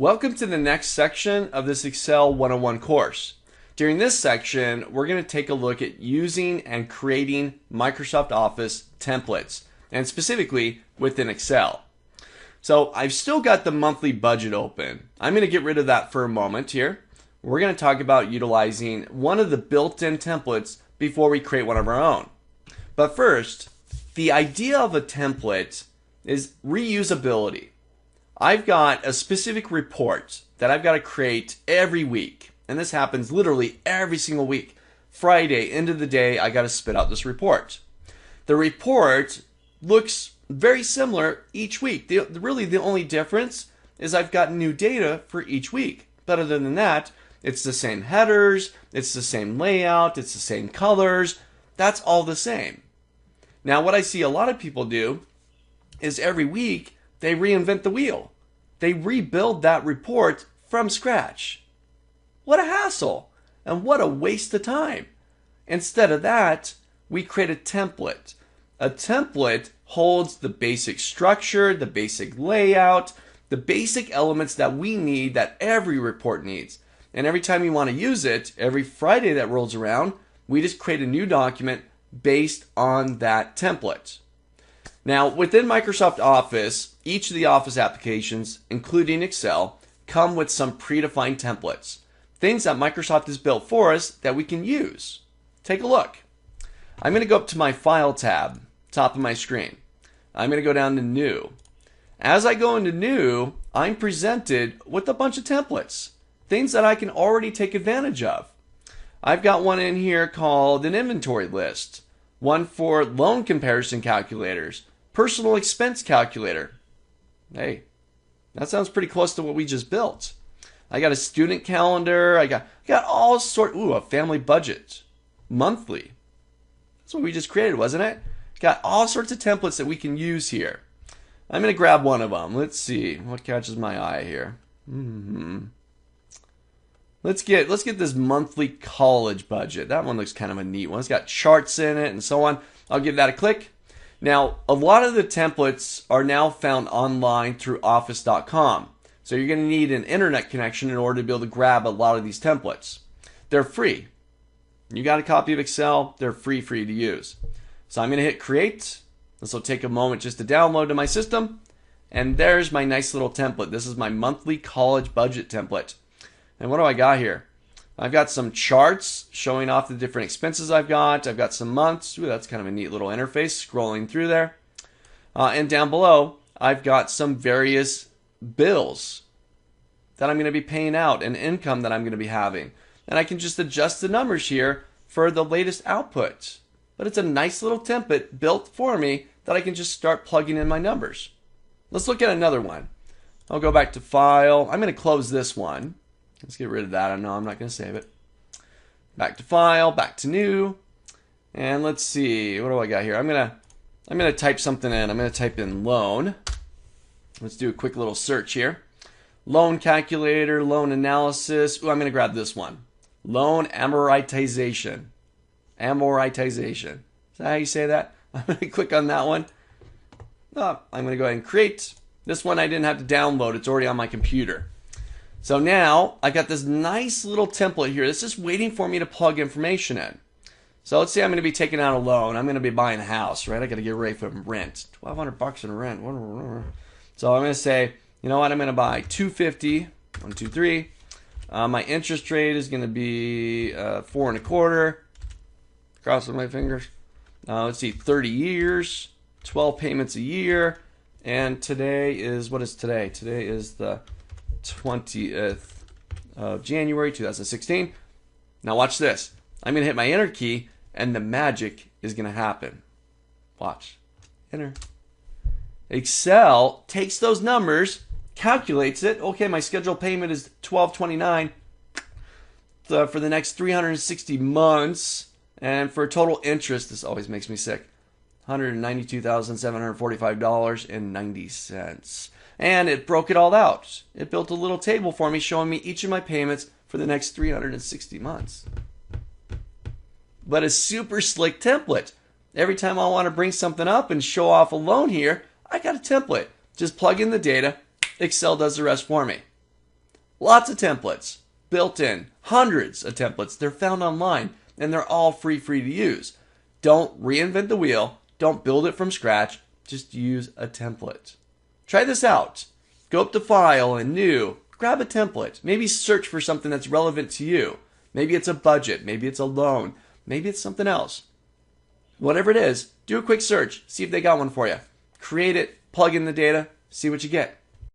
Welcome to the next section of this Excel 101 course. During this section, we're going to take a look at using and creating Microsoft Office templates, and specifically within Excel. So I've still got the monthly budget open. I'm going to get rid of that for a moment here. We're going to talk about utilizing one of the built-in templates before we create one of our own. But first, the idea of a template is reusability. I've got a specific report that I've got to create every week. And this happens literally every single week. Friday, end of the day, I got to spit out this report. The report looks very similar each week. Really, the only difference is I've got new data for each week. But other than that, it's the same headers, it's the same layout, it's the same colors. That's all the same. Now, what I see a lot of people do is every week they reinvent the wheel. They rebuild that report from scratch. What a hassle and what a waste of time. Instead of that, we create a template. A template holds the basic structure, the basic layout, the basic elements that we need, that every report needs. And every time you want to use it, every Friday that rolls around, we just create a new document based on that template. Now, within Microsoft Office, each of the Office applications, including Excel, come with some predefined templates. Things that Microsoft has built for us that we can use. Take a look. I'm going to go up to my File tab, top of my screen. I'm going to go down to New. As I go into New, I'm presented with a bunch of templates. Things that I can already take advantage of. I've got one in here called an inventory list. One for loan comparison calculators. Personal expense calculator. Hey, that sounds pretty close to what we just built. I got a student calendar. I got all sorts. Ooh, a family budget. Monthly. That's what we just created, wasn't it? Got all sorts of templates that we can use here. I'm going to grab one of them. Let's see. What catches my eye here? Let's get this monthly college budget. That one looks kind of a neat one. It's got charts in it and so on. I'll give that a click. Now, a lot of the templates are now found online through office.com. So you're going to need an internet connection in order to be able to grab a lot of these templates. They're free. You got a copy of Excel, they're free for you to use. So I'm going to hit create. This will take a moment just to download to my system. And there's my nice little template. This is my monthly college budget template. And what do I got here? I've got some charts showing off the different expenses I've got. I've got some months. Ooh, that's kind of a neat little interface scrolling through there. And down below, I've got some various bills that I'm going to be paying out and income that I'm going to be having. And I can just adjust the numbers here for the latest output. But it's a nice little template built for me that I can just start plugging in my numbers. Let's look at another one. I'll go back to File. I'm going to close this one. Let's get rid of that. No, I'm not going to save it. Back to File, back to New. And let's see. What do I got here? I'm going to type something in. I'm going to type in loan. Let's do a quick little search here. Loan calculator, loan analysis. Ooh, I'm going to grab this one. Loan amortization. Amortization. Is that how you say that? I'm going to click on that one. Oh, I'm going to go ahead and create. This one I didn't have to download. It's already on my computer. So now I got this nice little template here that's just waiting for me to plug information in. So let's say I'm going to be taking out a loan. I'm going to be buying a house, right? I got to get ready for rent. $1,200 in rent. So I'm going to say, you know what? I'm going to buy $250. 1, 2, 3. My interest rate is going to be 4.25. Crossing my fingers. Let's see, 30 years, 12 payments a year, and today is, what is today? Today is the 20th of January 2016. Now watch this. I'm going to hit my enter key and the magic is going to happen. Watch. Enter. Excel takes those numbers, calculates it. Okay, my scheduled payment is $1,229 for the next 360 months. And for total interest, this always makes me sick, $192,745.90. And it broke it all out. It built a little table for me showing me each of my payments for the next 360 months. But a super slick template. Every time I want to bring something up and show off a loan here, I got a template. Just plug in the data. Excel does the rest for me. Lots of templates, built in, hundreds of templates. They're found online, and they're all free to use. Don't reinvent the wheel. Don't build it from scratch. Just use a template. Try this out. Go up to File and New. Grab a template. Maybe search for something that's relevant to you. Maybe it's a budget. Maybe it's a loan. Maybe it's something else. Whatever it is, do a quick search. See if they got one for you. Create it, plug in the data, see what you get.